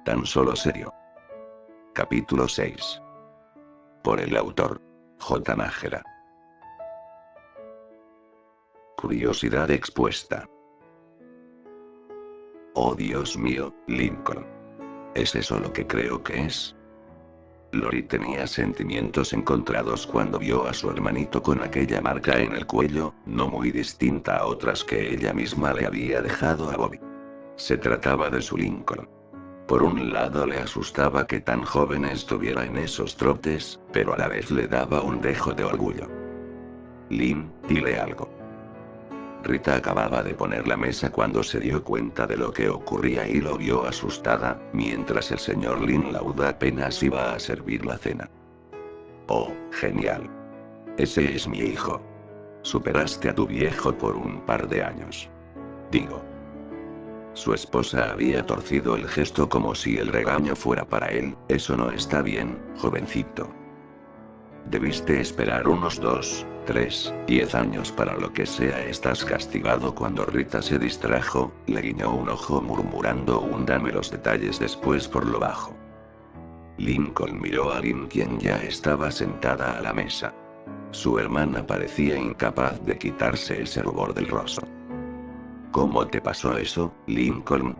tan solo serio. Capítulo 6. Por el autor J. Nájera. Curiosidad expuesta. Oh Dios mío, Lincoln. ¿Es eso lo que creo que es? Lori tenía sentimientos encontrados cuando vio a su hermanito con aquella marca en el cuello, no muy distinta a otras que ella misma le había dejado a Bobby. Se trataba de su Lincoln. Por un lado le asustaba que tan joven estuviera en esos trotes, pero a la vez le daba un dejo de orgullo. Lynn, dile algo. Rita acababa de poner la mesa cuando se dio cuenta de lo que ocurría y lo vio asustada, mientras el señor Lynn Lauda apenas iba a servir la cena. Oh, genial. Ese es mi hijo. Superaste a tu viejo por un par de años. Digo. Su esposa había torcido el gesto como si el regaño fuera para él. Eso no está bien, jovencito. Debiste esperar unos 2, 3, 10 años para lo que sea. Estás castigado. Cuando Rita se distrajo, le guiñó un ojo murmurando un dame los detalles después por lo bajo. Lincoln miró a Lynn, quien ya estaba sentada a la mesa. Su hermana parecía incapaz de quitarse ese rubor del rostro. ¿Cómo te pasó eso, Lincoln?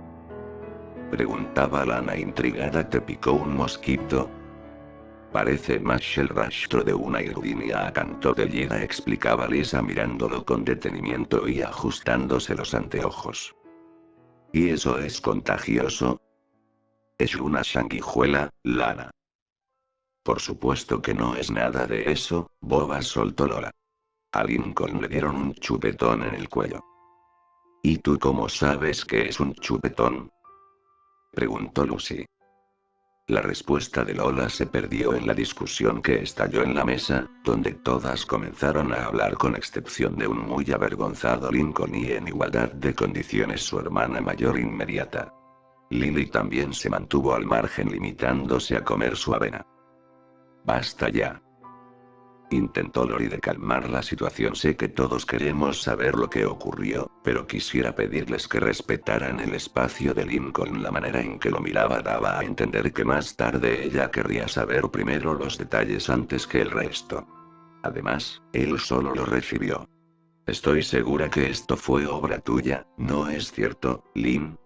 Preguntaba Lana intrigada. ¿Te picó un mosquito? Parece más el rastro de una irguinia a canto de Lida, explicaba Lisa mirándolo con detenimiento y ajustándose los anteojos. ¿Y eso es contagioso? Es una sanguijuela, Lana. Por supuesto que no es nada de eso, boba, soltó Lola. A Lincoln le dieron un chupetón en el cuello. ¿Y tú cómo sabes que es un chupetón? Preguntó Lucy. La respuesta de Lola se perdió en la discusión que estalló en la mesa, donde todas comenzaron a hablar con excepción de un muy avergonzado Lincoln y en igualdad de condiciones su hermana mayor inmediata. Lily también se mantuvo al margen, limitándose a comer su avena. Basta ya. Intentó Lori de calmar la situación. Sé que todos queremos saber lo que ocurrió, pero quisiera pedirles que respetaran el espacio de Lincoln. La manera en que lo miraba daba a entender que más tarde ella querría saber primero los detalles antes que el resto. Además, él solo lo recibió. Estoy segura que esto fue obra tuya, ¿no es cierto, Lynn?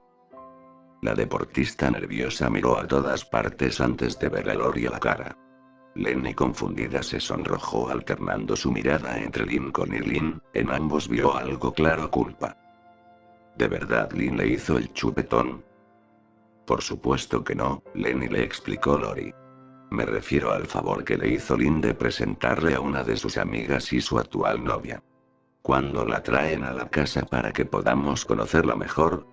La deportista nerviosa miró a todas partes antes de ver a Lori a la cara. Lenny, confundida, se sonrojó alternando su mirada entre Lincoln y Lynn. En ambos vio algo claro: culpa. ¿De verdad Lynn le hizo el chupetón? Por supuesto que no, Lenny, le explicó Lori. Me refiero al favor que le hizo Lynn de presentarle a una de sus amigas y su actual novia. ¿Cuándo la traen a la casa para que podamos conocerla mejor?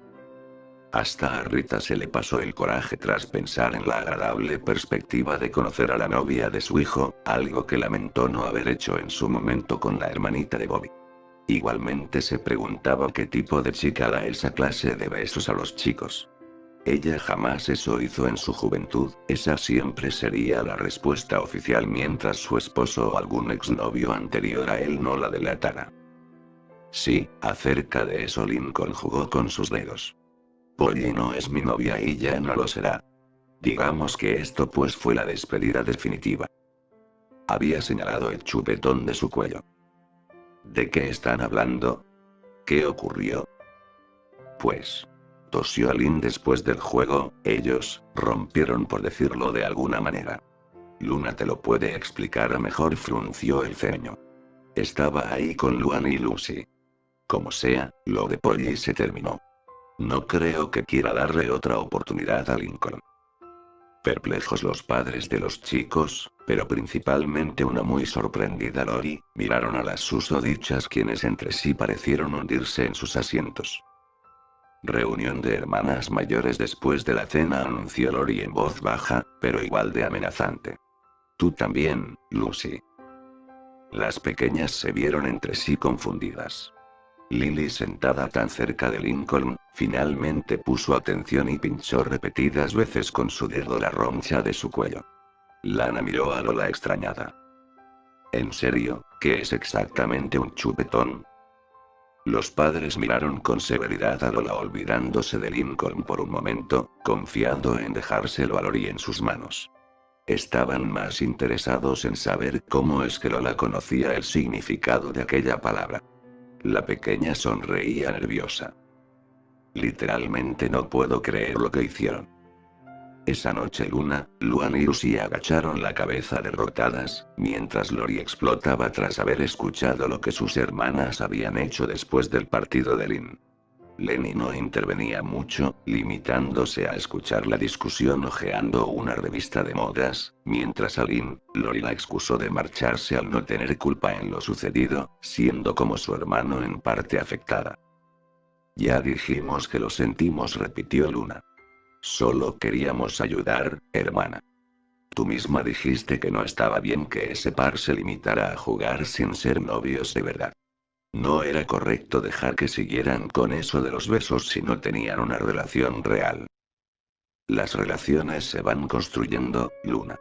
Hasta a Rita se le pasó el coraje tras pensar en la agradable perspectiva de conocer a la novia de su hijo, algo que lamentó no haber hecho en su momento con la hermanita de Bobby. Igualmente se preguntaba qué tipo de chica da esa clase de besos a los chicos. Ella jamás eso hizo en su juventud, esa siempre sería la respuesta oficial mientras su esposo o algún exnovio anterior a él no la delatara. Sí, acerca de eso Lincoln jugó con sus dedos. Polly no es mi novia y ya no lo será. Digamos que esto pues fue la despedida definitiva. Había señalado el chupetón de su cuello. ¿De qué están hablando? ¿Qué ocurrió? Pues, tosió Lynn después del juego, ellos rompieron, por decirlo de alguna manera. Luna te lo puede explicar mejor, frunció el ceño. Estaba ahí con Luan y Lucy. Como sea, lo de Polly se terminó. No creo que quiera darle otra oportunidad a Lincoln. Perplejos los padres de los chicos, pero principalmente una muy sorprendida Lori, miraron a las susodichas, quienes entre sí parecieron hundirse en sus asientos. Reunión de hermanas mayores después de la cena, anunció Lori en voz baja, pero igual de amenazante. Tú también, Lucy. Las pequeñas se vieron entre sí confundidas. Lily, sentada tan cerca de Lincoln, finalmente puso atención y pinchó repetidas veces con su dedo la roncha de su cuello. Lana miró a Lola extrañada. ¿En serio, qué es exactamente un chupetón? Los padres miraron con severidad a Lola olvidándose de Lincoln por un momento, confiando en dejárselo a Lori en sus manos. Estaban más interesados en saber cómo es que Lola conocía el significado de aquella palabra. La pequeña sonreía nerviosa. Literalmente no puedo creer lo que hicieron. Esa noche Luna, Luan y Lucy agacharon la cabeza derrotadas, mientras Lori explotaba tras haber escuchado lo que sus hermanas habían hecho después del partido de Lynn. Lenny no intervenía mucho, limitándose a escuchar la discusión hojeando una revista de modas, mientras a Lynn, Lori la excusó de marcharse al no tener culpa en lo sucedido, siendo como su hermano en parte afectada. Ya dijimos que lo sentimos, repitió Luna. Solo queríamos ayudar, hermana. Tú misma dijiste que no estaba bien que ese par se limitara a jugar sin ser novios de verdad. No era correcto dejar que siguieran con eso de los besos si no tenían una relación real. Las relaciones se van construyendo, Luna.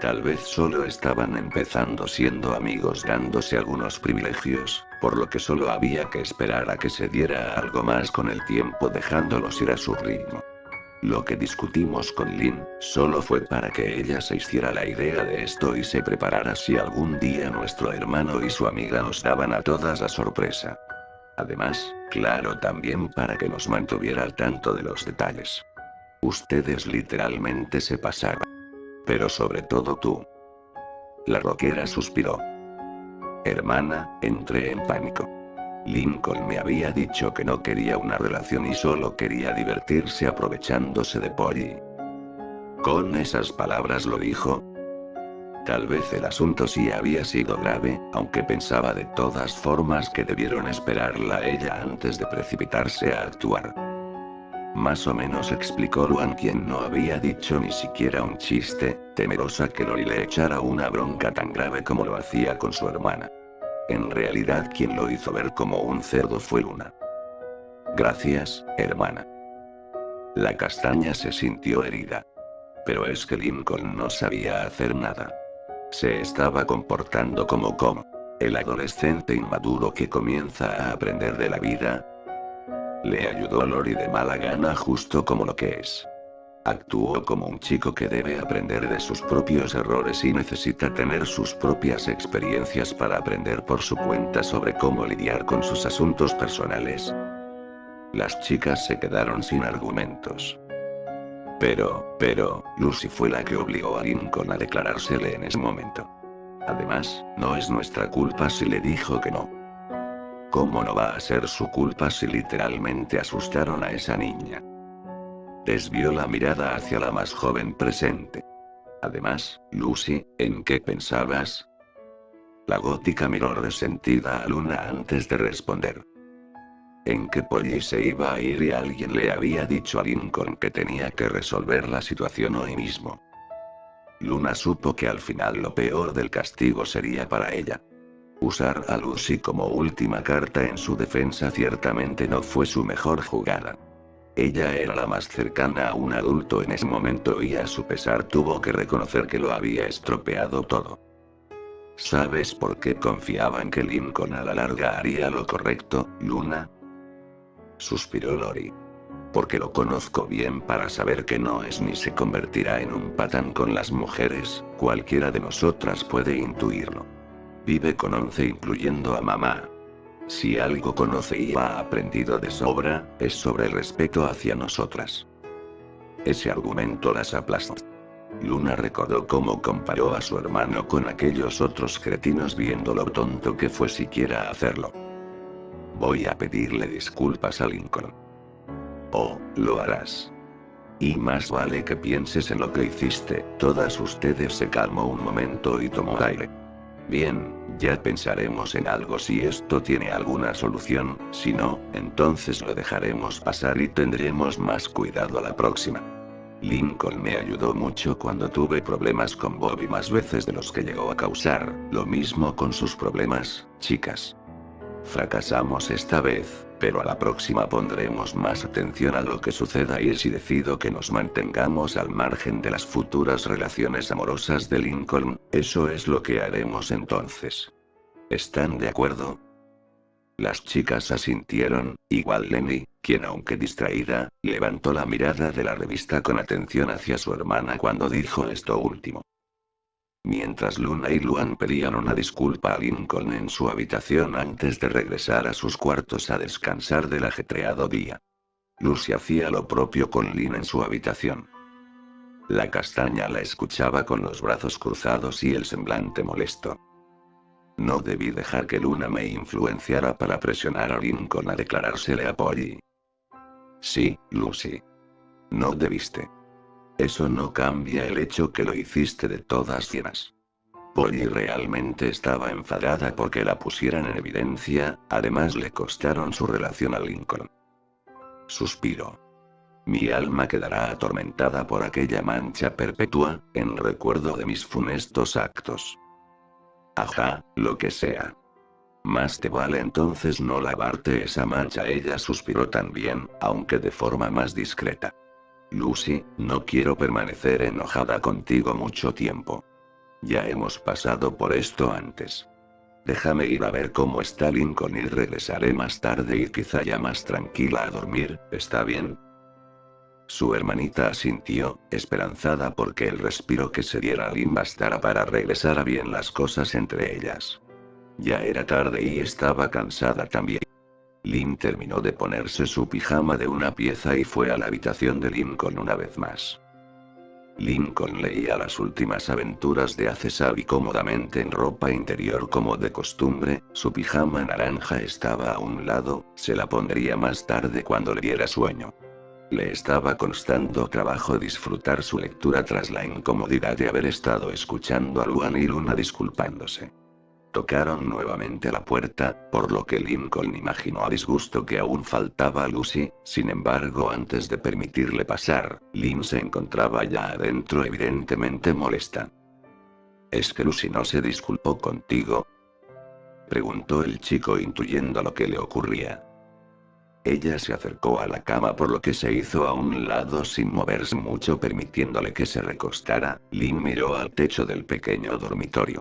Tal vez solo estaban empezando siendo amigos dándose algunos privilegios, por lo que solo había que esperar a que se diera algo más con el tiempo dejándolos ir a su ritmo. Lo que discutimos con Lynn, solo fue para que ella se hiciera la idea de esto y se preparara si algún día nuestro hermano y su amiga nos daban a todas la sorpresa. Además, claro, también para que nos mantuviera al tanto de los detalles. Ustedes literalmente se pasaron. Pero sobre todo tú. La rockera suspiró. Hermana, entré en pánico. Lincoln me había dicho que no quería una relación y solo quería divertirse aprovechándose de Polly. ¿Con esas palabras lo dijo? Tal vez el asunto sí había sido grave, aunque pensaba de todas formas que debieron esperarla a ella antes de precipitarse a actuar. Más o menos, explicó Luan, quien no había dicho ni siquiera un chiste, temerosa que Lori le echara una bronca tan grave como lo hacía con su hermana. En realidad quien lo hizo ver como un cerdo fue Luna. Gracias, hermana. La castaña se sintió herida. Pero es que Lincoln no sabía hacer nada. Se estaba comportando como el adolescente inmaduro que comienza a aprender de la vida. Le ayudó Lori de mala gana, justo como lo que es. Actuó como un chico que debe aprender de sus propios errores y necesita tener sus propias experiencias para aprender por su cuenta sobre cómo lidiar con sus asuntos personales. Las chicas se quedaron sin argumentos. Pero, Lucy fue la que obligó a Lincoln a declarársele en ese momento. Además, no es nuestra culpa si le dijo que no. ¿Cómo no va a ser su culpa si literalmente asustaron a esa niña? Desvió la mirada hacia la más joven presente. Además, Lucy, ¿en qué pensabas? La gótica miró resentida a Luna antes de responder. En que Polly se iba a ir y alguien le había dicho a Lincoln que tenía que resolver la situación hoy mismo. Luna supo que al final lo peor del castigo sería para ella. Usar a Lucy como última carta en su defensa ciertamente no fue su mejor jugada. Ella era la más cercana a un adulto en ese momento y a su pesar tuvo que reconocer que lo había estropeado todo. ¿Sabes por qué confiaba en que Lincoln a la larga haría lo correcto, Luna? Suspiró Lori. Porque lo conozco bien para saber que no es ni se convertirá en un patán con las mujeres, cualquiera de nosotras puede intuirlo. Vive con 11 incluyendo a mamá. Si algo conoce y ha aprendido de sobra, es sobre el respeto hacia nosotras. Ese argumento las aplastó. Luna recordó cómo comparó a su hermano con aquellos otros cretinos viendo lo tonto que fue siquiera hacerlo. Voy a pedirle disculpas a Lincoln. Oh, lo harás. Y más vale que pienses en lo que hiciste. Todas ustedes. Se calmó un momento y tomó aire. Bien, ya pensaremos en algo si esto tiene alguna solución, si no, entonces lo dejaremos pasar y tendremos más cuidado a la próxima. Lincoln me ayudó mucho cuando tuve problemas con Bobby, más veces de los que llegó a causar, lo mismo con sus problemas, chicas. Fracasamos esta vez, pero a la próxima pondremos más atención a lo que suceda y si decido que nos mantengamos al margen de las futuras relaciones amorosas de Lincoln, eso es lo que haremos entonces. ¿Están de acuerdo? Las chicas asintieron, igual Lenny, quien aunque distraída, levantó la mirada de la revista con atención hacia su hermana cuando dijo esto último. Mientras Luna y Luan pedían una disculpa a Lincoln en su habitación antes de regresar a sus cuartos a descansar del ajetreado día. Lucy hacía lo propio con Lynn en su habitación. La castaña la escuchaba con los brazos cruzados y el semblante molesto. No debí dejar que Luna me influenciara para presionar a Lincoln a declarársele a Polly. Sí, Lucy. No debiste. Eso no cambia el hecho que lo hiciste de todas formas. Polly realmente estaba enfadada porque la pusieran en evidencia, además le costaron su relación a Lincoln. Suspiro. Mi alma quedará atormentada por aquella mancha perpetua, en recuerdo de mis funestos actos. Ajá, lo que sea. Más te vale entonces no lavarte esa mancha. Ella suspiró también, aunque de forma más discreta. Lucy, no quiero permanecer enojada contigo mucho tiempo. Ya hemos pasado por esto antes. Déjame ir a ver cómo está Lincoln y regresaré más tarde y quizá ya más tranquila a dormir, ¿está bien? Su hermanita asintió, esperanzada porque el respiro que se diera a Lynn bastara para regresar a bien las cosas entre ellas. Ya era tarde y estaba cansada también. Lynn terminó de ponerse su pijama de una pieza y fue a la habitación de Lincoln una vez más. Lincoln leía las últimas aventuras de Acesabi cómodamente en ropa interior como de costumbre, su pijama naranja estaba a un lado, se la pondría más tarde cuando le diera sueño. Le estaba costando trabajo disfrutar su lectura tras la incomodidad de haber estado escuchando a Luan y Luna disculpándose. Tocaron nuevamente a la puerta, por lo que Lincoln imaginó a disgusto que aún faltaba a Lucy, sin embargo antes de permitirle pasar, Lynn se encontraba ya adentro evidentemente molesta. ¿Es que Lucy no se disculpó contigo?, preguntó el chico intuyendo lo que le ocurría. Ella se acercó a la cama por lo que se hizo a un lado sin moverse mucho permitiéndole que se recostara. Lynn miró al techo del pequeño dormitorio.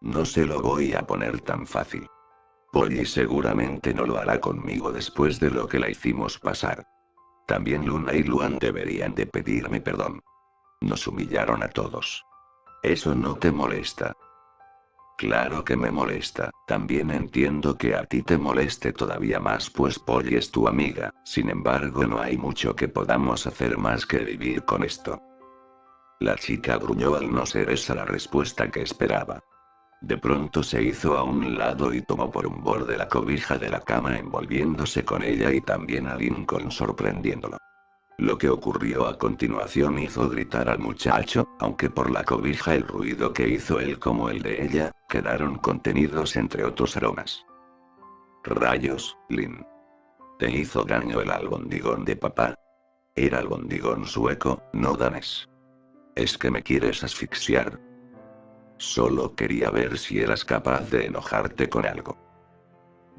No se lo voy a poner tan fácil. Polly seguramente no lo hará conmigo después de lo que la hicimos pasar. También Luna y Luan deberían de pedirme perdón. Nos humillaron a todos. ¿Eso no te molesta? Claro que me molesta, también entiendo que a ti te moleste todavía más pues Polly es tu amiga, sin embargo no hay mucho que podamos hacer más que vivir con esto. La chica gruñó al no ser esa la respuesta que esperaba. De pronto se hizo a un lado y tomó por un borde la cobija de la cama envolviéndose con ella y también a Lincoln sorprendiéndolo. Lo que ocurrió a continuación hizo gritar al muchacho, aunque por la cobija el ruido que hizo él como el de ella, quedaron contenidos entre otros aromas. Rayos, Lynn. ¿Te hizo daño el albondigón de papá? Era albondigón sueco, no danés. ¿Es que me quieres asfixiar? Solo quería ver si eras capaz de enojarte con algo.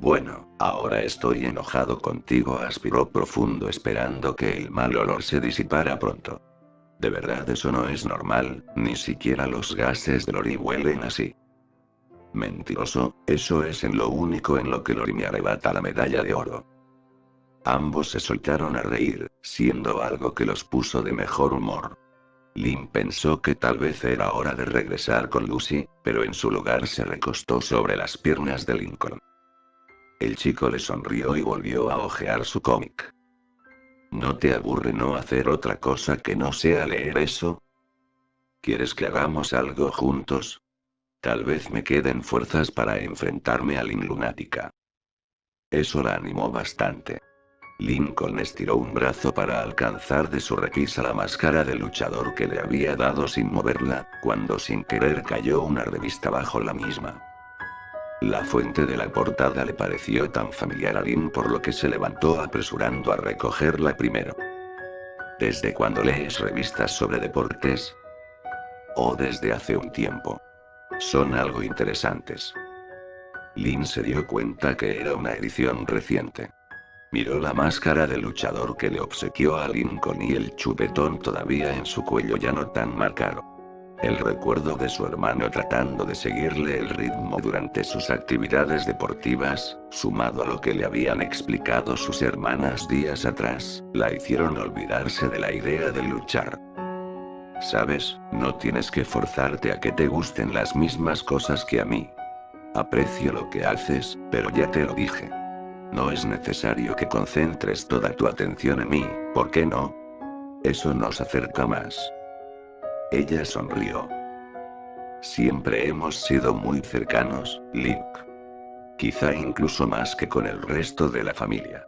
Bueno, ahora estoy enojado contigo, aspiró profundo esperando que el mal olor se disipara pronto. De verdad eso no es normal, ni siquiera los gases de Lori huelen así. Mentiroso, eso es en lo único en lo que Lori me arrebata la medalla de oro. Ambos se soltaron a reír, siendo algo que los puso de mejor humor. Lynn pensó que tal vez era hora de regresar con Lucy, pero en su lugar se recostó sobre las piernas de Lincoln. El chico le sonrió y volvió a hojear su cómic. ¿No te aburre no hacer otra cosa que no sea leer eso? ¿Quieres que hagamos algo juntos? Tal vez me queden fuerzas para enfrentarme a Lynn lunática. Eso la animó bastante. Lincoln estiró un brazo para alcanzar de su repisa la máscara de luchador que le había dado sin moverla, cuando sin querer cayó una revista bajo la misma. La fuente de la portada le pareció tan familiar a Lynn por lo que se levantó apresurando a recogerla primero. ¿Desde cuándo lees revistas sobre deportes? ¿O desde hace un tiempo? Son algo interesantes. Lynn se dio cuenta que era una edición reciente. Miró la máscara de luchador que le obsequió a Lincoln y el chupetón todavía en su cuello ya no tan marcado. El recuerdo de su hermano tratando de seguirle el ritmo durante sus actividades deportivas, sumado a lo que le habían explicado sus hermanas días atrás, la hicieron olvidarse de la idea de luchar. Sabes, no tienes que forzarte a que te gusten las mismas cosas que a mí. Aprecio lo que haces, pero ya te lo dije. No es necesario que concentres toda tu atención en mí, ¿por qué no? Eso nos acerca más. Ella sonrió. Siempre hemos sido muy cercanos, Link. Quizá incluso más que con el resto de la familia.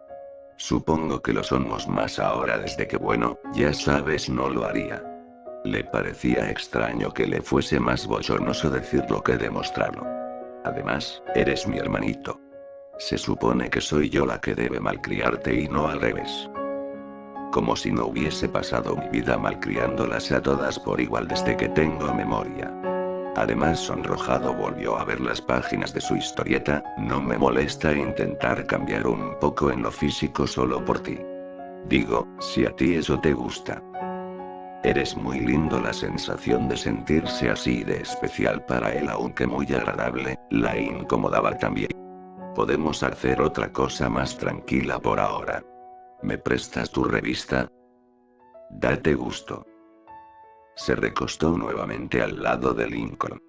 Supongo que lo somos más ahora desde que bueno, ya sabes, no lo haría. Le parecía extraño que le fuese más bochornoso decirlo que demostrarlo. Además, eres mi hermanito. Se supone que soy yo la que debe malcriarte y no al revés. Como si no hubiese pasado mi vida malcriándolas a todas por igual desde que tengo memoria. Además, sonrojado volvió a ver las páginas de su historieta. No me molesta intentar cambiar un poco en lo físico solo por ti. Digo, si a ti eso te gusta. Eres muy lindo. La sensación de sentirse así de especial para él, aunque muy agradable, la incomodaba también. Podemos hacer otra cosa más tranquila por ahora. ¿Me prestas tu revista? Date gusto. Se recostó nuevamente al lado de Lincoln.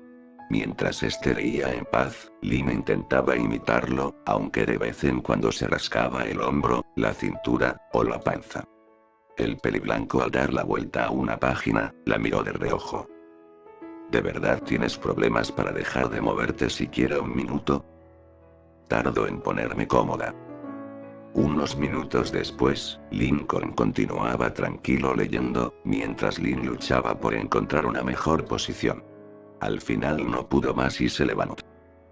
Mientras este leía en paz, Lynn intentaba imitarlo, aunque de vez en cuando se rascaba el hombro, la cintura, o la panza. El peliblanco, al dar la vuelta a una página, la miró de reojo. ¿De verdad tienes problemas para dejar de moverte siquiera un minuto? Tardo en ponerme cómoda. Unos minutos después, Lincoln continuaba tranquilo leyendo, mientras Lynn luchaba por encontrar una mejor posición. Al final no pudo más y se levantó.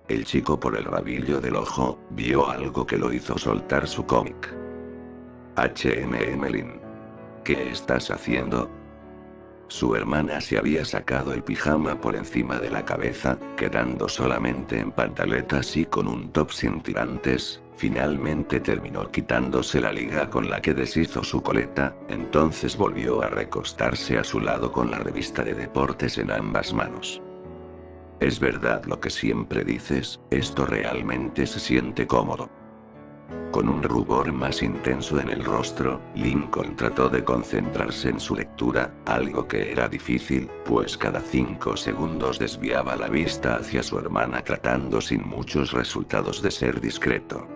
El chico, por el rabillo del ojo, vio algo que lo hizo soltar su cómic. Lynn. ¿Qué estás haciendo? Su hermana se había sacado el pijama por encima de la cabeza, quedando solamente en pantaletas y con un top sin tirantes. Finalmente terminó quitándose la liga con la que deshizo su coleta, entonces volvió a recostarse a su lado con la revista de deportes en ambas manos. Es verdad lo que siempre dices, esto realmente se siente cómodo. Con un rubor más intenso en el rostro, Lincoln trató de concentrarse en su lectura, algo que era difícil, pues cada 5 segundos desviaba la vista hacia su hermana tratando sin muchos resultados de ser discreto.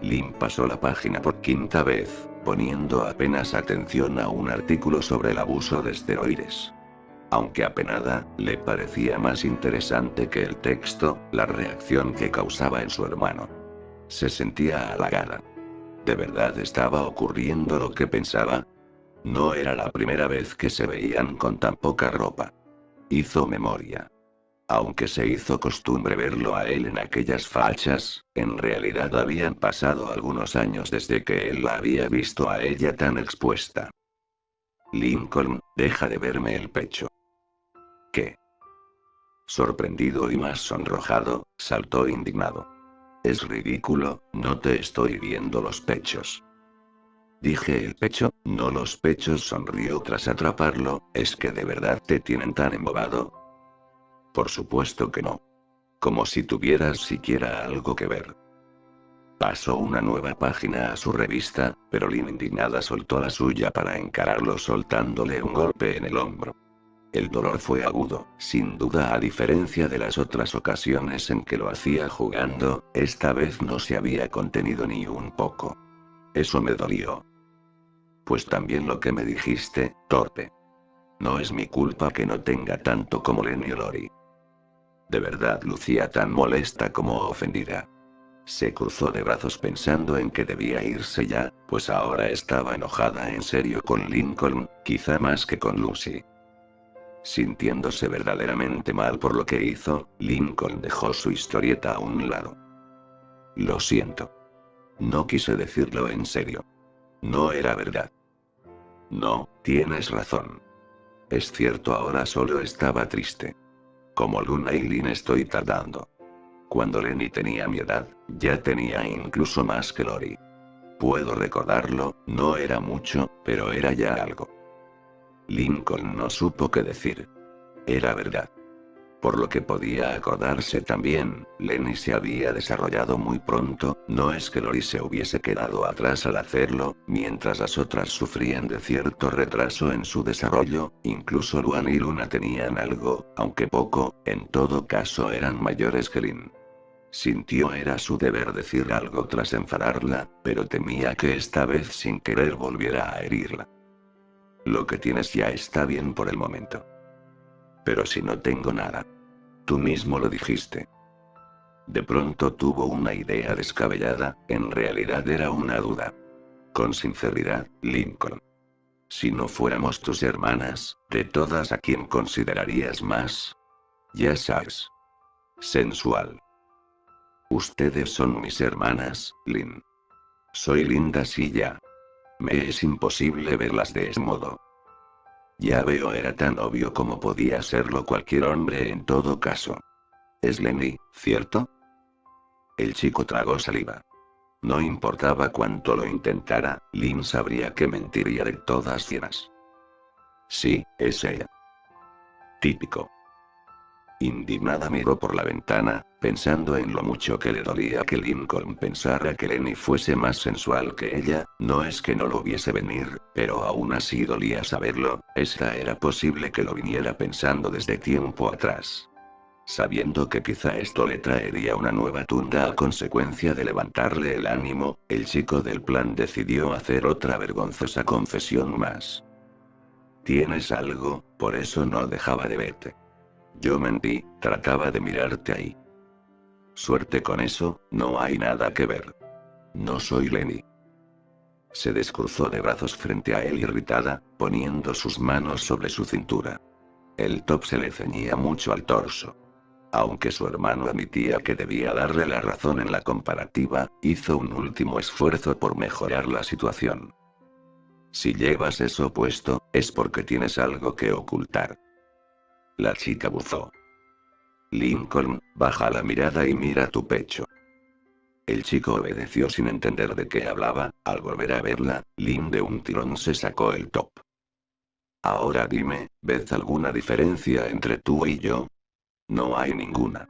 Lynn pasó la página por 5ª vez, poniendo apenas atención a un artículo sobre el abuso de esteroides. Aunque apenada, le parecía más interesante que el texto, la reacción que causaba en su hermano. Se sentía halagada. ¿De verdad estaba ocurriendo lo que pensaba? No era la primera vez que se veían con tan poca ropa. Hizo memoria. Aunque se hizo costumbre verlo a él en aquellas fachas, en realidad habían pasado algunos años desde que él la había visto a ella tan expuesta. Lincoln, deja de verme el pecho. ¿Qué? Sorprendido y más sonrojado, saltó indignado. Es ridículo, no te estoy viendo los pechos. Dije el pecho, no los pechos, sonrió tras atraparlo. ¿Es que de verdad te tienen tan embobado? Por supuesto que no. Como si tuvieras siquiera algo que ver. Pasó una nueva página a su revista, pero Lynn, indignada, soltó la suya para encararlo soltándole un golpe en el hombro. El dolor fue agudo, sin duda, a diferencia de las otras ocasiones en que lo hacía jugando, esta vez no se había contenido ni un poco. Eso me dolió. Pues también lo que me dijiste, torpe. No es mi culpa que no tenga tanto como Lenny o Lori. De verdad lucía tan molesta como ofendida. Se cruzó de brazos pensando en que debía irse ya, pues ahora estaba enojada en serio con Lincoln, quizá más que con Lucy. Sintiéndose verdaderamente mal por lo que hizo, Lincoln dejó su historieta a un lado. Lo siento. No quise decirlo en serio. No era verdad. No, tienes razón. Es cierto, ahora solo estaba triste. Como Luna y Lynn estoy tardando. Cuando Lenny tenía mi edad, ya tenía incluso más que Lori. Puedo recordarlo, no era mucho, pero era ya algo. Lincoln no supo qué decir. Era verdad. Por lo que podía acordarse también, Lenny se había desarrollado muy pronto, no es que Lori se hubiese quedado atrás al hacerlo, mientras las otras sufrían de cierto retraso en su desarrollo, incluso Luan y Luna tenían algo, aunque poco, en todo caso eran mayores que Lin. Sintió era su deber decir algo tras enfadarla, pero temía que esta vez sin querer volviera a herirla. Lo que tienes ya está bien por el momento. Pero si no tengo nada. Tú mismo lo dijiste. De pronto tuvo una idea descabellada, en realidad era una duda. Con sinceridad, Lincoln. Si no fuéramos tus hermanas, ¿de todas a quién considerarías más? Ya sabes. Sensual. Ustedes son mis hermanas, Lin. Soy linda si ya. Me es imposible verlas de ese modo. Ya veo, era tan obvio como podía serlo cualquier hombre en todo caso. Es Lenny, ¿cierto? El chico tragó saliva. No importaba cuánto lo intentara, Lin sabría que mentiría de todas cienas. Sí, es ella. Típico. Indignada miró por la ventana, pensando en lo mucho que le dolía que Lincoln pensara que Lenny fuese más sensual que ella, no es que no lo viese venir, pero aún así dolía saberlo, esta era posible que lo viniera pensando desde tiempo atrás. Sabiendo que quizá esto le traería una nueva tunda a consecuencia de levantarle el ánimo, el chico del plan decidió hacer otra vergonzosa confesión más. Tienes algo, por eso no dejaba de verte. Yo mentí, trataba de mirarte ahí. Suerte con eso, no hay nada que ver. No soy Lenny. Se descruzó de brazos frente a él irritada, poniendo sus manos sobre su cintura. El top se le ceñía mucho al torso. Aunque su hermano admitía que debía darle la razón en la comparativa, hizo un último esfuerzo por mejorar la situación. Si llevas eso puesto, es porque tienes algo que ocultar. La chica bufó. Lincoln, baja la mirada y mira tu pecho. El chico obedeció sin entender de qué hablaba, al volver a verla, Lin de un tirón se sacó el top. Ahora dime, ¿ves alguna diferencia entre tú y yo? No hay ninguna.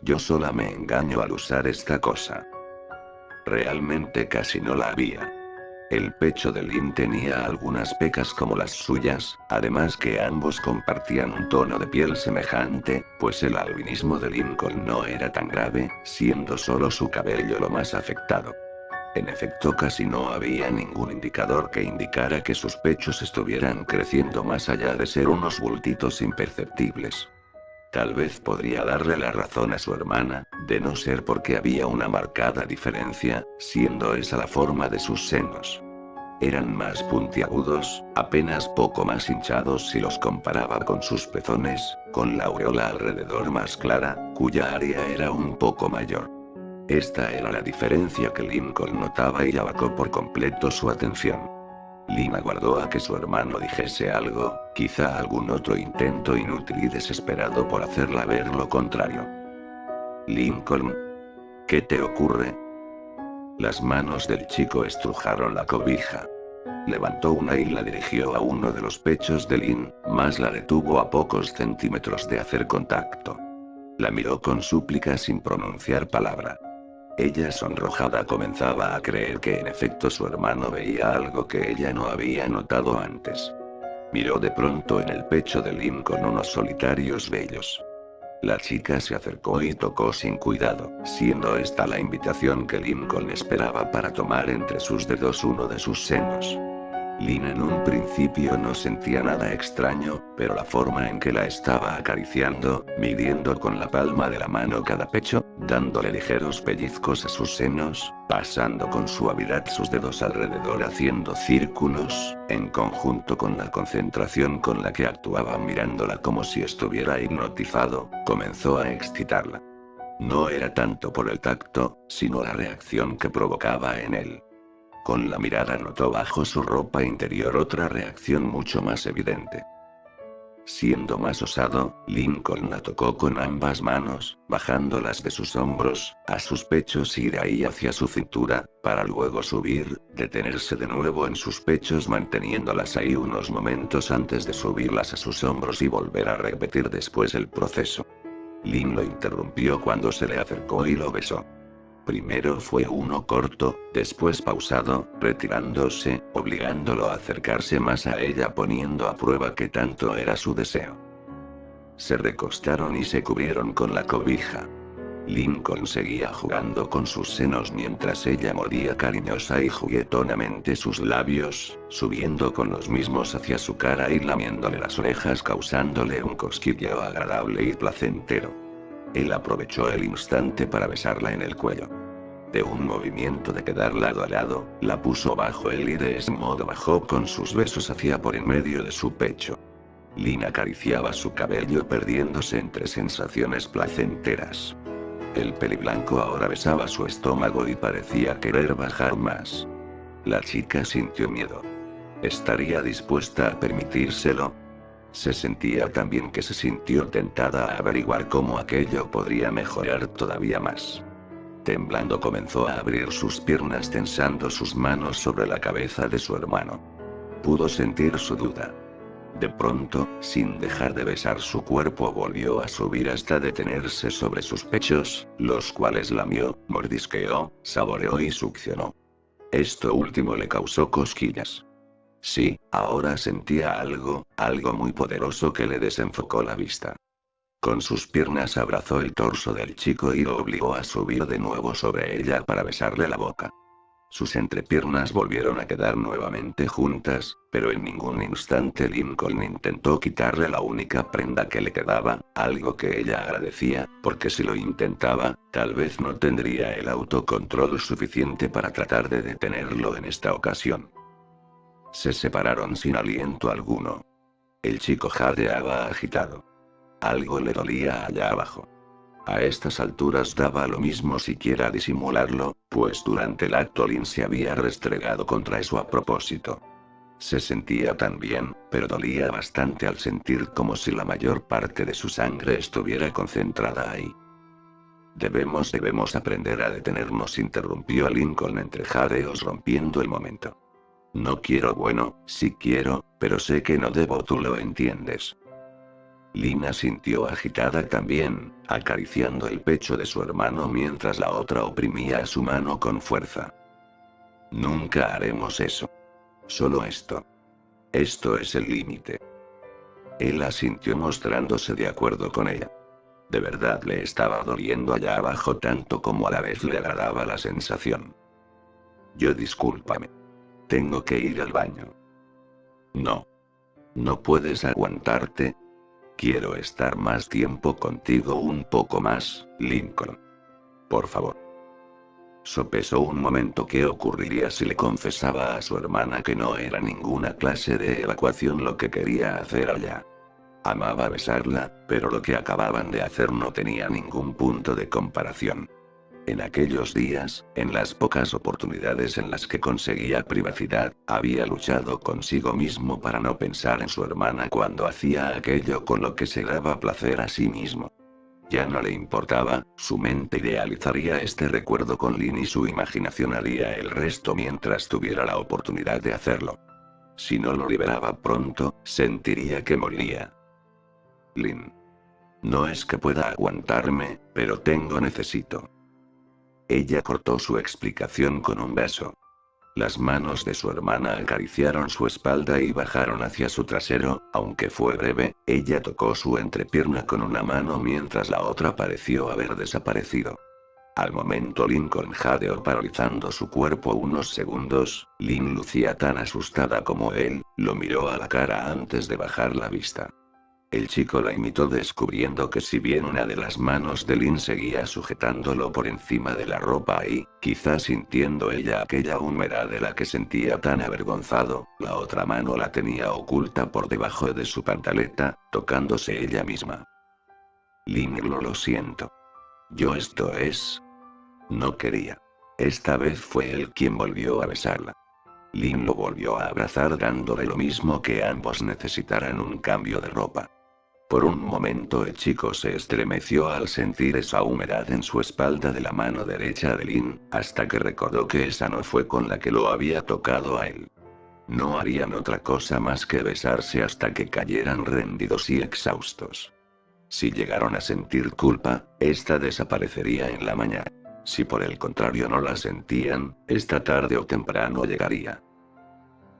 Yo sola me engaño al usar esta cosa. Realmente casi no la había. El pecho de Lin tenía algunas pecas como las suyas, además que ambos compartían un tono de piel semejante, pues el albinismo de Lincoln no era tan grave, siendo solo su cabello lo más afectado. En efecto, casi no había ningún indicador que indicara que sus pechos estuvieran creciendo más allá de ser unos bultitos imperceptibles. Tal vez podría darle la razón a su hermana, de no ser porque había una marcada diferencia, siendo esa la forma de sus senos. Eran más puntiagudos, apenas poco más hinchados si los comparaba con sus pezones, con la aureola alrededor más clara, cuya área era un poco mayor. Esta era la diferencia que Lincoln notaba y abacó por completo su atención. Lin aguardó a que su hermano dijese algo, quizá algún otro intento inútil y desesperado por hacerla ver lo contrario. Lincoln. ¿Qué te ocurre? Las manos del chico estrujaron la cobija. Levantó una y la dirigió a uno de los pechos de Lin, mas la detuvo a pocos centímetros de hacer contacto. La miró con súplica sin pronunciar palabra. Ella sonrojada comenzaba a creer que en efecto su hermano veía algo que ella no había notado antes. Miró de pronto en el pecho de Lin con unos solitarios vellos. La chica se acercó y tocó sin cuidado, siendo esta la invitación que Lincoln esperaba para tomar entre sus dedos uno de sus senos. Lin en un principio no sentía nada extraño, pero la forma en que la estaba acariciando, midiendo con la palma de la mano cada pecho, dándole ligeros pellizcos a sus senos, pasando con suavidad sus dedos alrededor haciendo círculos, en conjunto con la concentración con la que actuaba mirándola como si estuviera hipnotizado, comenzó a excitarla. No era tanto por el tacto, sino la reacción que provocaba en él. Con la mirada notó bajo su ropa interior otra reacción mucho más evidente. Siendo más osado, Lincoln la tocó con ambas manos, bajándolas de sus hombros, a sus pechos y de ahí hacia su cintura, para luego subir, detenerse de nuevo en sus pechos manteniéndolas ahí unos momentos antes de subirlas a sus hombros y volver a repetir después el proceso. Lin lo interrumpió cuando se le acercó y lo besó. Primero fue uno corto, después pausado, retirándose, obligándolo a acercarse más a ella poniendo a prueba qué tanto era su deseo. Se recostaron y se cubrieron con la cobija. Lincoln seguía jugando con sus senos mientras ella mordía cariñosa y juguetonamente sus labios, subiendo con los mismos hacia su cara y lamiéndole las orejas causándole un cosquilleo agradable y placentero. Él aprovechó el instante para besarla en el cuello. De un movimiento de quedar lado a lado, la puso bajo él y de ese modo bajó con sus besos hacia por en medio de su pecho. Lin acariciaba su cabello perdiéndose entre sensaciones placenteras. El peliblanco ahora besaba su estómago y parecía querer bajar más. La chica sintió miedo. ¿Estaría dispuesta a permitírselo? Se sentía tan bien que se sintió tentada a averiguar cómo aquello podría mejorar todavía más. Temblando comenzó a abrir sus piernas tensando sus manos sobre la cabeza de su hermano. Pudo sentir su duda. De pronto, sin dejar de besar su cuerpo volvió a subir hasta detenerse sobre sus pechos, los cuales lamió, mordisqueó, saboreó y succionó. Esto último le causó cosquillas. Sí, ahora sentía algo muy poderoso que le desenfocó la vista. Con sus piernas abrazó el torso del chico y lo obligó a subir de nuevo sobre ella para besarle la boca. Sus entrepiernas volvieron a quedar nuevamente juntas, pero en ningún instante Lincoln intentó quitarle la única prenda que le quedaba, algo que ella agradecía, porque si lo intentaba, tal vez no tendría el autocontrol suficiente para tratar de detenerlo en esta ocasión. Se separaron sin aliento alguno. El chico jadeaba agitado. Algo le dolía allá abajo. A estas alturas daba lo mismo siquiera disimularlo, pues durante el acto Lin se había restregado contra eso a propósito. Se sentía tan bien, pero dolía bastante al sentir como si la mayor parte de su sangre estuviera concentrada ahí. Debemos aprender a detenernos, interrumpió Lincoln entre jadeos rompiendo el momento. No quiero, bueno, sí quiero, pero sé que no debo, tú lo entiendes. Lina sintió agitada también, acariciando el pecho de su hermano mientras la otra oprimía a su mano con fuerza. Nunca haremos eso. Solo esto. Esto es el límite. Él asintió mostrándose de acuerdo con ella. De verdad le estaba doliendo allá abajo tanto como a la vez le agradaba la sensación. Discúlpame. Tengo que ir al baño. No. ¿No puedes aguantarte? Quiero estar más tiempo contigo, un poco más, Lincoln. Por favor. Sopesó un momento qué ocurriría si le confesaba a su hermana que no era ninguna clase de evacuación lo que quería hacer allá. Amaba besarla, pero lo que acababan de hacer no tenía ningún punto de comparación. En aquellos días, en las pocas oportunidades en las que conseguía privacidad, había luchado consigo mismo para no pensar en su hermana cuando hacía aquello con lo que se daba placer a sí mismo. Ya no le importaba, su mente idealizaría este recuerdo con Lin y su imaginación haría el resto mientras tuviera la oportunidad de hacerlo. Si no lo liberaba pronto, sentiría que moriría. Lin. No es que pueda aguantarme, pero necesito. Ella cortó su explicación con un beso. Las manos de su hermana acariciaron su espalda y bajaron hacia su trasero, aunque fue breve, ella tocó su entrepierna con una mano mientras la otra pareció haber desaparecido. Al momento Lincoln jadeó paralizando su cuerpo unos segundos, Lin lucía tan asustada como él, lo miró a la cara antes de bajar la vista. El chico la imitó descubriendo que si bien una de las manos de Lin seguía sujetándolo por encima de la ropa y, quizás sintiendo ella aquella humedad de la que sentía tan avergonzado, la otra mano la tenía oculta por debajo de su pantaleta, tocándose ella misma. Lin, lo siento. Esto es... No quería. Esta vez fue él quien volvió a besarla. Lin lo volvió a abrazar dándole lo mismo que ambos necesitaran un cambio de ropa. Por un momento el chico se estremeció al sentir esa humedad en su espalda de la mano derecha de Lin, hasta que recordó que esa no fue con la que lo había tocado a él. No harían otra cosa más que besarse hasta que cayeran rendidos y exhaustos. Si llegaron a sentir culpa, esta desaparecería en la mañana. Si por el contrario no la sentían, esta tarde o temprano llegaría.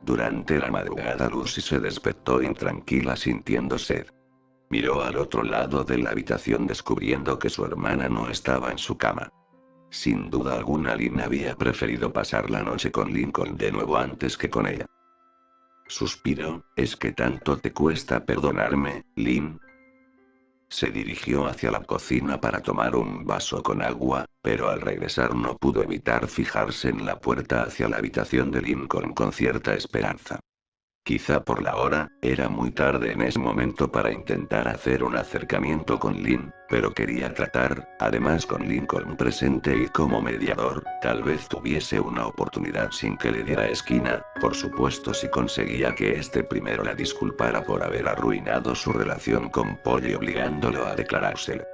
Durante la madrugada Lucy se despertó intranquila sintiendo sed. Miró al otro lado de la habitación descubriendo que su hermana no estaba en su cama. Sin duda alguna Lynn había preferido pasar la noche con Lincoln de nuevo antes que con ella. Suspiró, ¿es que tanto te cuesta perdonarme, Lynn? Se dirigió hacia la cocina para tomar un vaso con agua, pero al regresar no pudo evitar fijarse en la puerta hacia la habitación de Lincoln con cierta esperanza. Quizá por la hora, era muy tarde en ese momento para intentar hacer un acercamiento con Lynn, pero quería tratar, además con Lincoln presente y como mediador, tal vez tuviese una oportunidad sin que le diera esquina, por supuesto si conseguía que este primero la disculpara por haber arruinado su relación con Polly obligándolo a declarárselo.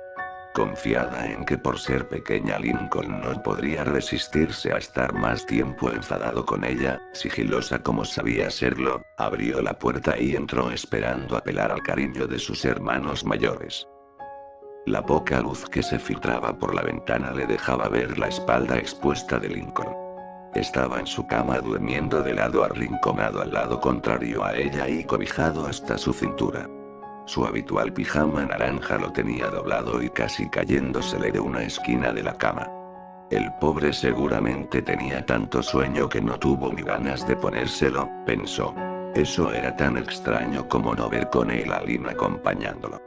Confiada en que por ser pequeña Lincoln no podría resistirse a estar más tiempo enfadado con ella, sigilosa como sabía serlo, abrió la puerta y entró esperando apelar al cariño de sus hermanos mayores. La poca luz que se filtraba por la ventana le dejaba ver la espalda expuesta de Lincoln. Estaba en su cama durmiendo de lado arrinconado al lado contrario a ella y cobijado hasta su cintura. Su habitual pijama naranja lo tenía doblado y casi cayéndosele de una esquina de la cama. El pobre seguramente tenía tanto sueño que no tuvo ni ganas de ponérselo, pensó. Eso era tan extraño como no ver con él a Lynn acompañándolo.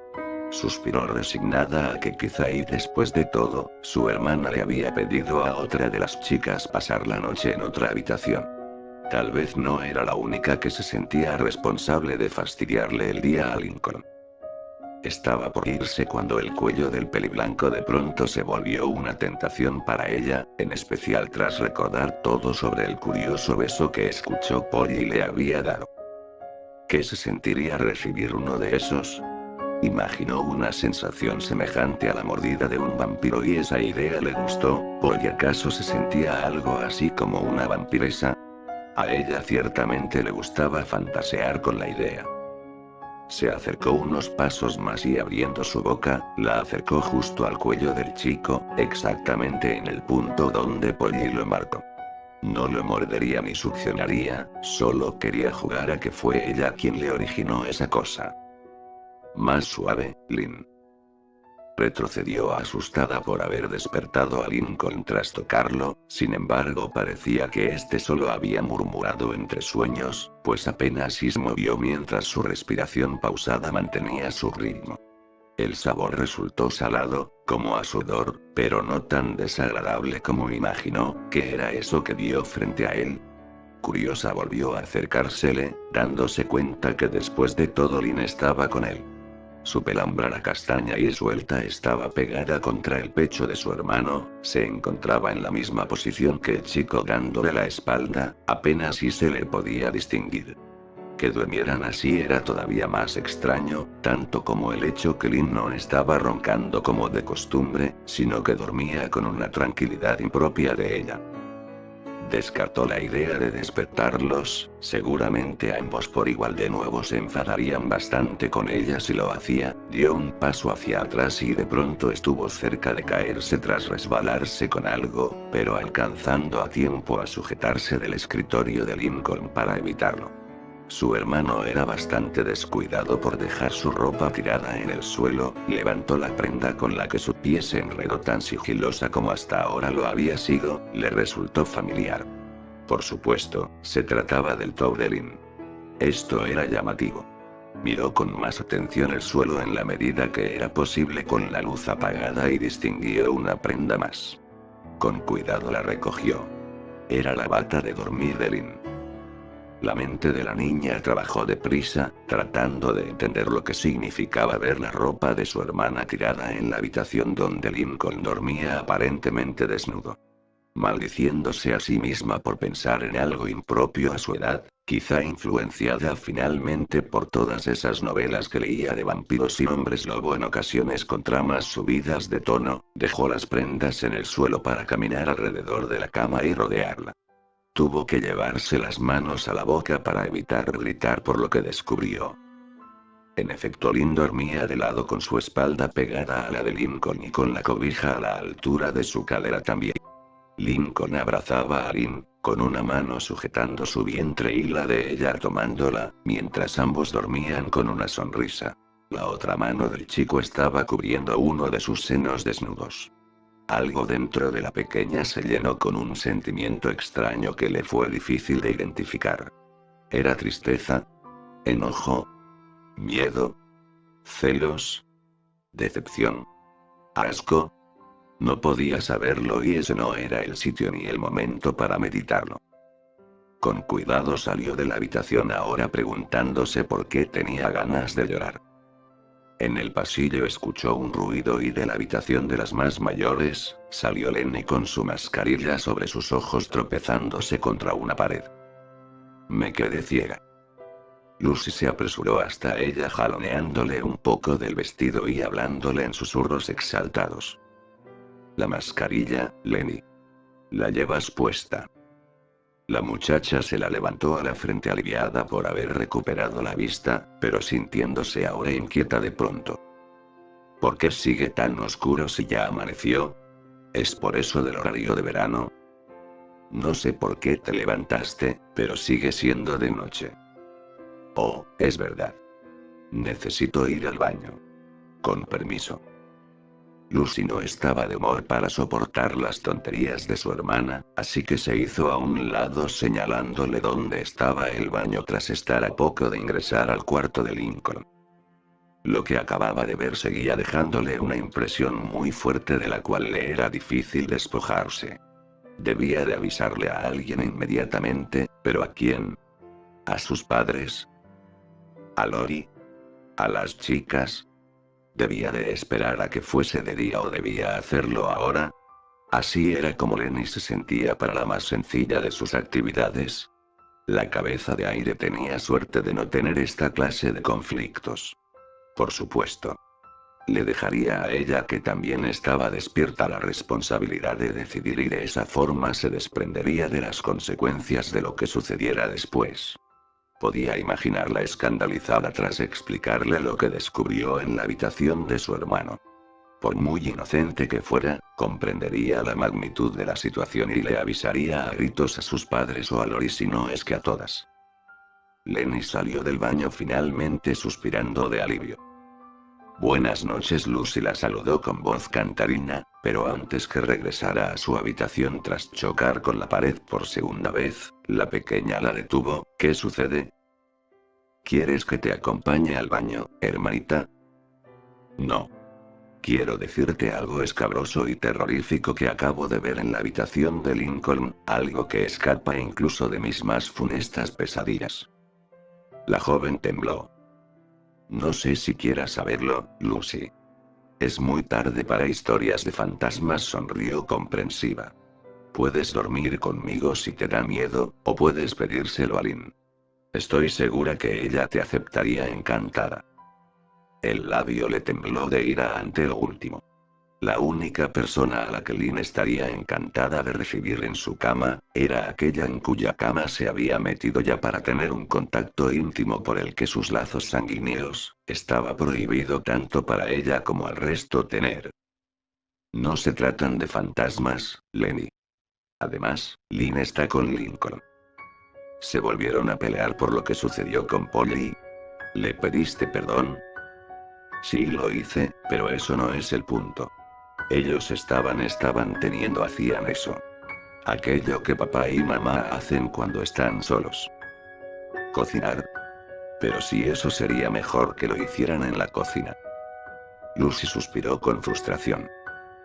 Suspiró resignada a que quizá y después de todo, su hermana le había pedido a otra de las chicas pasar la noche en otra habitación. Tal vez no era la única que se sentía responsable de fastidiarle el día a Lincoln. Estaba por irse cuando el cuello del peliblanco de pronto se volvió una tentación para ella, en especial tras recordar todo sobre el curioso beso que escuchó Polly le había dado. ¿Qué se sentiría recibir uno de esos? Imaginó una sensación semejante a la mordida de un vampiro y esa idea le gustó. ¿Polly acaso se sentía algo así como una vampiresa? A ella ciertamente le gustaba fantasear con la idea. Se acercó unos pasos más y abriendo su boca, la acercó justo al cuello del chico, exactamente en el punto donde Polly lo marcó. No lo mordería ni succionaría, solo quería jugar a que fue ella quien le originó esa cosa. Más suave, Lynn. Retrocedió asustada por haber despertado a Lincoln tras tocarlo, sin embargo parecía que este solo había murmurado entre sueños, pues apenas se movió mientras su respiración pausada mantenía su ritmo. El sabor resultó salado, como a sudor, pero no tan desagradable como imaginó, que era eso que vio frente a él. Curiosa volvió a acercársele, dándose cuenta que después de todo Lynn estaba con él. Su pelambrera castaña y suelta estaba pegada contra el pecho de su hermano, se encontraba en la misma posición que el chico dándole la espalda, apenas si se le podía distinguir. Que durmieran así era todavía más extraño, tanto como el hecho que Lynn no estaba roncando como de costumbre, sino que dormía con una tranquilidad impropia de ella. Descartó la idea de despertarlos, seguramente ambos por igual de nuevo se enfadarían bastante con ella si lo hacía, dio un paso hacia atrás y de pronto estuvo cerca de caerse tras resbalarse con algo, pero alcanzando a tiempo a sujetarse del escritorio de Lincoln para evitarlo. Su hermano era bastante descuidado por dejar su ropa tirada en el suelo, levantó la prenda con la que su pie se enredó tan sigilosa como hasta ahora lo había sido, le resultó familiar. Por supuesto, se trataba del top de Lynn. Esto era llamativo. Miró con más atención el suelo en la medida que era posible con la luz apagada y distinguió una prenda más. Con cuidado la recogió. Era la bata de dormir de Lynn. La mente de la niña trabajó deprisa, tratando de entender lo que significaba ver la ropa de su hermana tirada en la habitación donde Lincoln dormía aparentemente desnudo. Maldiciéndose a sí misma por pensar en algo impropio a su edad, Quizá influenciada finalmente por todas esas novelas que leía de vampiros y hombres lobo en ocasiones con tramas subidas de tono, dejó las prendas en el suelo para caminar alrededor de la cama y rodearla. Tuvo que llevarse las manos a la boca para evitar gritar por lo que descubrió. En efecto, Lynn dormía de lado con su espalda pegada a la de Lincoln y con la cobija a la altura de su cadera también. Lincoln abrazaba a Lynn, con una mano sujetando su vientre y la de ella tomándola, mientras ambos dormían con una sonrisa. La otra mano del chico estaba cubriendo uno de sus senos desnudos. Algo dentro de la pequeña se llenó con un sentimiento extraño que le fue difícil de identificar. ¿Era tristeza? ¿Enojo? ¿Miedo? ¿Celos? ¿Decepción? ¿Asco? No podía saberlo y ese no era el sitio ni el momento para meditarlo. Con cuidado salió de la habitación ahora preguntándose por qué tenía ganas de llorar. En el pasillo escuchó un ruido y de la habitación de las más mayores, salió Lenny con su mascarilla sobre sus ojos tropezándose contra una pared. Me quedé ciega. Lucy se apresuró hasta ella jaloneándole un poco del vestido y hablándole en susurros exaltados. La mascarilla, Lenny. La llevas puesta. La muchacha se la levantó a la frente aliviada por haber recuperado la vista, pero sintiéndose ahora inquieta de pronto. ¿Por qué sigue tan oscuro si ya amaneció? ¿Es por eso del horario de verano? No sé por qué te levantaste, pero sigue siendo de noche. Oh, es verdad. Necesito ir al baño. Con permiso. Lucy no estaba de humor para soportar las tonterías de su hermana, así que se hizo a un lado señalándole dónde estaba el baño tras estar a poco de ingresar al cuarto de Lincoln. Lo que acababa de ver seguía dejándole una impresión muy fuerte de la cual le era difícil despojarse. Debía de avisarle a alguien inmediatamente, pero ¿a quién? ¿A sus padres? ¿A Lori? ¿A las chicas? ¿Debía de esperar a que fuese de día o debía hacerlo ahora? Así era como Lenny se sentía para la más sencilla de sus actividades. La cabeza de aire tenía suerte de no tener esta clase de conflictos. Por supuesto. Le dejaría a ella que también estaba despierta la responsabilidad de decidir y de esa forma se desprendería de las consecuencias de lo que sucediera después. Podía imaginarla escandalizada tras explicarle lo que descubrió en la habitación de su hermano. Por muy inocente que fuera, comprendería la magnitud de la situación y le avisaría a gritos a sus padres o a Lori si no es que a todas. Lenny salió del baño finalmente suspirando de alivio. Buenas noches, Lucy la saludó con voz cantarina, pero antes que regresara a su habitación tras chocar con la pared por segunda vez, la pequeña la detuvo. ¿Qué sucede? ¿Quieres que te acompañe al baño, hermanita? No. Quiero decirte algo escabroso y terrorífico que acabo de ver en la habitación de Lincoln, algo que escapa incluso de mis más funestas pesadillas. La joven tembló. No sé si quieras saberlo, Lucy. Es muy tarde para historias de fantasmas, sonrió comprensiva. Puedes dormir conmigo si te da miedo, o puedes pedírselo a Lynn. Estoy segura que ella te aceptaría encantada. El labio le tembló de ira ante lo último. La única persona a la que Lynn estaría encantada de recibir en su cama, era aquella en cuya cama se había metido ya para tener un contacto íntimo por el que sus lazos sanguíneos, estaba prohibido tanto para ella como al resto tener. No se tratan de fantasmas, Lenny. Además, Lynn está con Lincoln. Se volvieron a pelear por lo que sucedió con Polly. ¿Le pediste perdón? Sí, lo hice, pero eso no es el punto. Ellos hacían eso. Aquello que papá y mamá hacen cuando están solos. Cocinar. Pero si eso sería mejor que lo hicieran en la cocina. Lucy suspiró con frustración.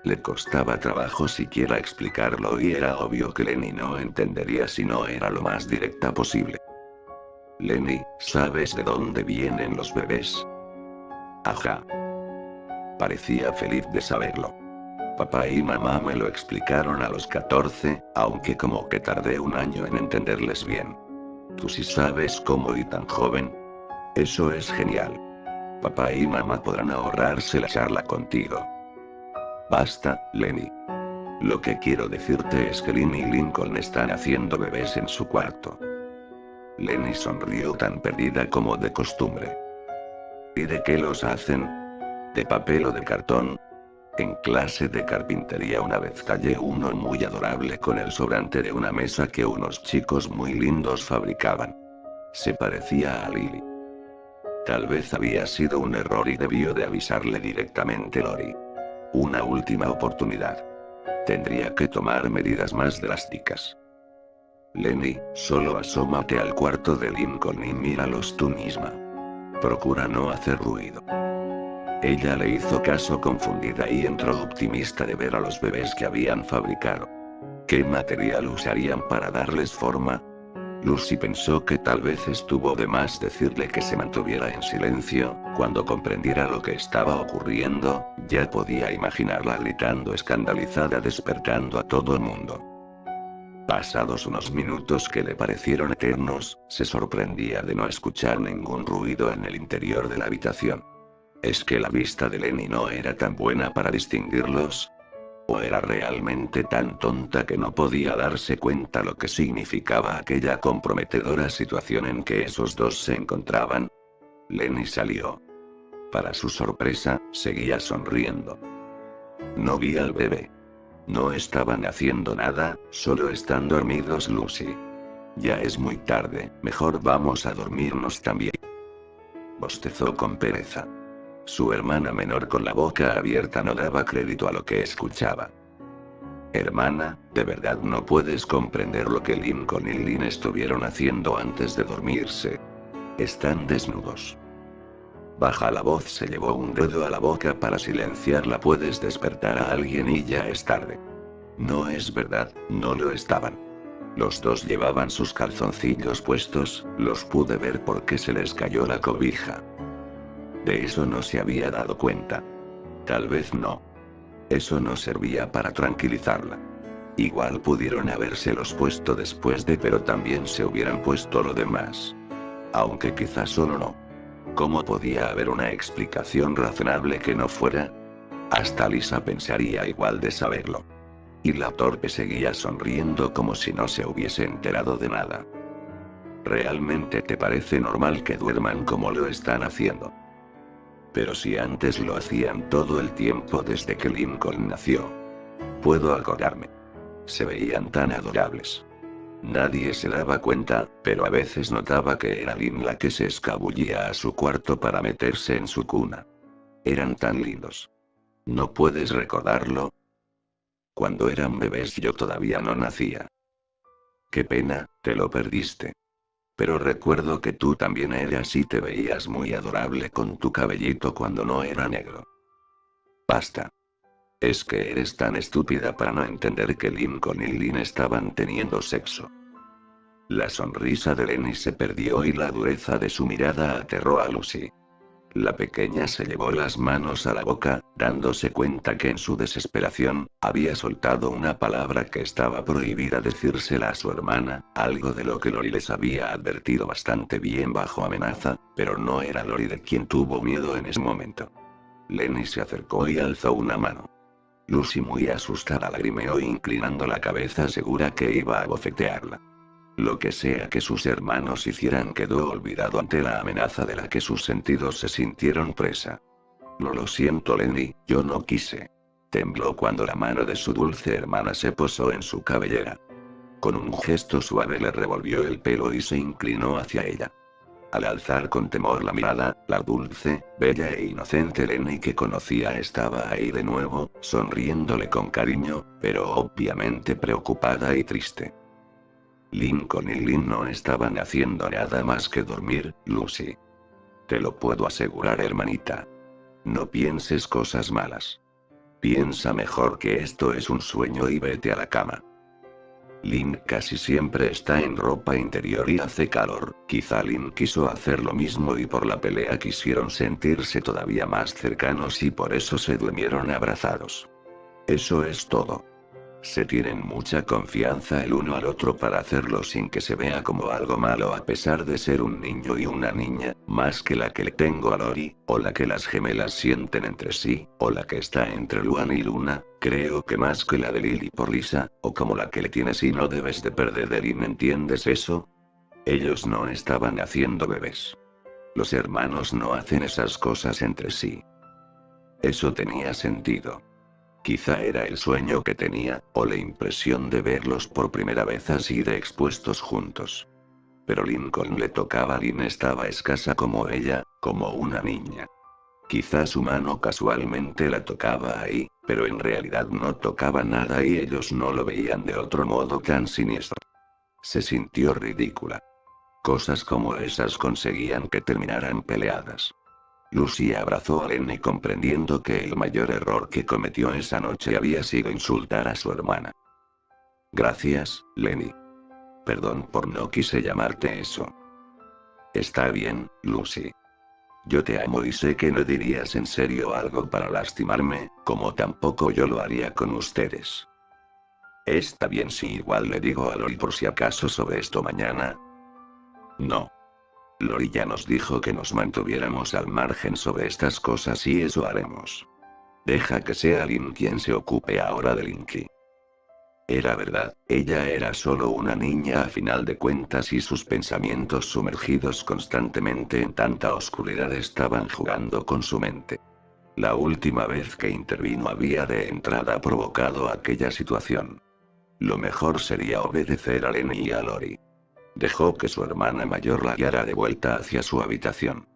Le costaba trabajo siquiera explicarlo y era obvio que Lenny no entendería si no era lo más directa posible. Lenny, ¿sabes de dónde vienen los bebés? Ajá. Parecía feliz de saberlo. Papá y mamá me lo explicaron a los 14, aunque como que tardé un año en entenderles bien. Tú sí sabes cómo y tan joven. Eso es genial. Papá y mamá podrán ahorrarse la charla contigo. Basta, Lenny. Lo que quiero decirte es que Lynn y Lincoln están haciendo bebés en su cuarto. Lenny sonrió tan perdida como de costumbre. ¿Y de qué los hacen? ¿De papel o de cartón? En clase de carpintería una vez tallé uno muy adorable con el sobrante de una mesa que unos chicos muy lindos fabricaban. Se parecía a Lily. Tal vez había sido un error y debió de avisarle directamente Lori. Una última oportunidad. Tendría que tomar medidas más drásticas. Lenny, solo asómate al cuarto de Lincoln y míralos tú misma. Procura no hacer ruido. Ella le hizo caso confundida y entró optimista de ver a los bebés que habían fabricado. ¿Qué material usarían para darles forma? Lucy pensó que tal vez estuvo de más decirle que se mantuviera en silencio. Cuando comprendiera lo que estaba ocurriendo, ya podía imaginarla gritando escandalizada, despertando a todo el mundo. Pasados unos minutos que le parecieron eternos, se sorprendía de no escuchar ningún ruido en el interior de la habitación. ¿Es que la vista de Lenny no era tan buena para distinguirlos? ¿O era realmente tan tonta que no podía darse cuenta lo que significaba aquella comprometedora situación en que esos dos se encontraban? Lenny salió. Para su sorpresa, seguía sonriendo. No vi al bebé. No estaban haciendo nada, solo están dormidos, Lucy. Ya es muy tarde, mejor vamos a dormirnos también. Bostezó con pereza. Su hermana menor con la boca abierta no daba crédito a lo que escuchaba. Hermana, ¿de verdad no puedes comprender lo que Lincoln y Lynn estuvieron haciendo antes de dormirse? Están desnudos. Baja la voz, se llevó un dedo a la boca para silenciarla. Puedes despertar a alguien y ya es tarde. No es verdad, no lo estaban. Los dos llevaban sus calzoncillos puestos, los pude ver porque se les cayó la cobija. De eso no se había dado cuenta. Tal vez no. Eso no servía para tranquilizarla. Igual pudieron habérselos puesto después de, pero también se hubieran puesto lo demás. Aunque quizás solo no. ¿Cómo podía haber una explicación razonable que no fuera? Hasta Lisa pensaría igual de saberlo. Y la torpe seguía sonriendo como si no se hubiese enterado de nada. ¿Realmente te parece normal que duerman como lo están haciendo? Pero si antes lo hacían todo el tiempo desde que Lincoln nació. Puedo acordarme. Se veían tan adorables. Nadie se daba cuenta, pero a veces notaba que era Lynn la que se escabullía a su cuarto para meterse en su cuna. Eran tan lindos. ¿No puedes recordarlo? Cuando eran bebés yo todavía no nacía. Qué pena, te lo perdiste. Pero recuerdo que tú también eras y te veías muy adorable con tu cabellito cuando no era negro. Basta. Es que eres tan estúpida para no entender que Lincoln y Lynn estaban teniendo sexo. La sonrisa de Lenny se perdió y la dureza de su mirada aterró a Lucy. La pequeña se llevó las manos a la boca, dándose cuenta que en su desesperación, había soltado una palabra que estaba prohibida decírsela a su hermana, algo de lo que Lori les había advertido bastante bien bajo amenaza, pero no era Lori de quien tuvo miedo en ese momento. Lenny se acercó y alzó una mano. Lucy, muy asustada, lagrimeó inclinando la cabeza segura que iba a bofetearla. Lo que sea que sus hermanos hicieran quedó olvidado ante la amenaza de la que sus sentidos se sintieron presa. No lo siento, Lenny, yo no quise. Tembló cuando la mano de su dulce hermana se posó en su cabellera. Con un gesto suave le revolvió el pelo y se inclinó hacia ella. Al alzar con temor la mirada, la dulce, bella e inocente Lenny que conocía estaba ahí de nuevo, sonriéndole con cariño, pero obviamente preocupada y triste. Lincoln y Lynn no estaban haciendo nada más que dormir, Lucy. Te lo puedo asegurar, hermanita. No pienses cosas malas. Piensa mejor que esto es un sueño y vete a la cama. Lynn casi siempre está en ropa interior y hace calor. Quizá Lynn quiso hacer lo mismo y por la pelea quisieron sentirse todavía más cercanos y por eso se durmieron abrazados. Eso es todo. Se tienen mucha confianza el uno al otro para hacerlo sin que se vea como algo malo a pesar de ser un niño y una niña, más que la que le tengo a Lori, o la que las gemelas sienten entre sí, o la que está entre Luan y Luna, creo que más que la de Lily por Lisa, o como la que le tienes y no debes de perder de Lynn, ¿entiendes eso? Ellos no estaban haciendo bebés. Los hermanos no hacen esas cosas entre sí. Eso tenía sentido. Quizá era el sueño que tenía, o la impresión de verlos por primera vez así de expuestos juntos. Pero Lincoln le tocaba a Lynn, estaba escasa como ella, como una niña. Quizá su mano casualmente la tocaba ahí, pero en realidad no tocaba nada y ellos no lo veían de otro modo tan siniestro. Se sintió ridícula. Cosas como esas conseguían que terminaran peleadas. Lucy abrazó a Lenny comprendiendo que el mayor error que cometió esa noche había sido insultar a su hermana. Gracias, Lenny. Perdón por no quise llamarte eso. Está bien, Lucy. Yo te amo y sé que no dirías en serio algo para lastimarme, como tampoco yo lo haría con ustedes. Está bien si igual le digo a Lori por si acaso sobre esto mañana. No. Lori ya nos dijo que nos mantuviéramos al margen sobre estas cosas y eso haremos. Deja que sea Lynn quien se ocupe ahora de Linky. Era verdad, ella era solo una niña a final de cuentas y sus pensamientos sumergidos constantemente en tanta oscuridad estaban jugando con su mente. La última vez que intervino había de entrada provocado aquella situación. Lo mejor sería obedecer a Lenny y a Lori. Dejó que su hermana mayor la guiara de vuelta hacia su habitación.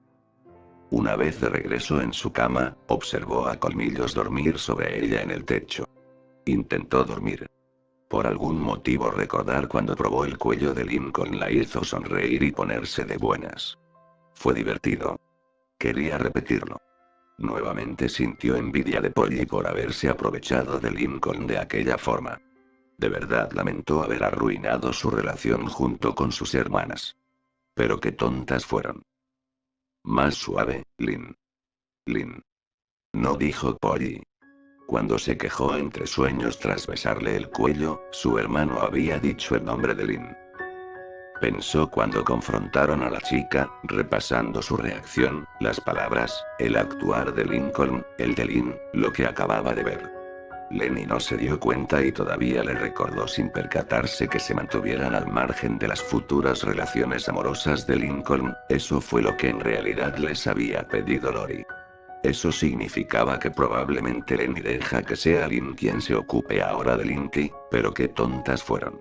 Una vez de regreso en su cama, observó a Colmillos dormir sobre ella en el techo. Intentó dormir. Por algún motivo recordar cuando probó el cuello de Lincoln la hizo sonreír y ponerse de buenas. Fue divertido. Quería repetirlo. Nuevamente sintió envidia de Polly por haberse aprovechado de Lincoln de aquella forma. De verdad lamentó haber arruinado su relación junto con sus hermanas. Pero qué tontas fueron. Más suave, Lynn. Lynn. No dijo Polly. Cuando se quejó entre sueños tras besarle el cuello, su hermano había dicho el nombre de Lynn. Pensó cuando confrontaron a la chica, repasando su reacción, las palabras, el actuar de Lincoln, el de Lynn, lo que acababa de ver. Lenny no se dio cuenta y todavía le recordó sin percatarse que se mantuvieran al margen de las futuras relaciones amorosas de Lincoln, eso fue lo que en realidad les había pedido Lori. Eso significaba que probablemente Lenny deja que sea Lynn quien se ocupe ahora de Linky, pero qué tontas fueron.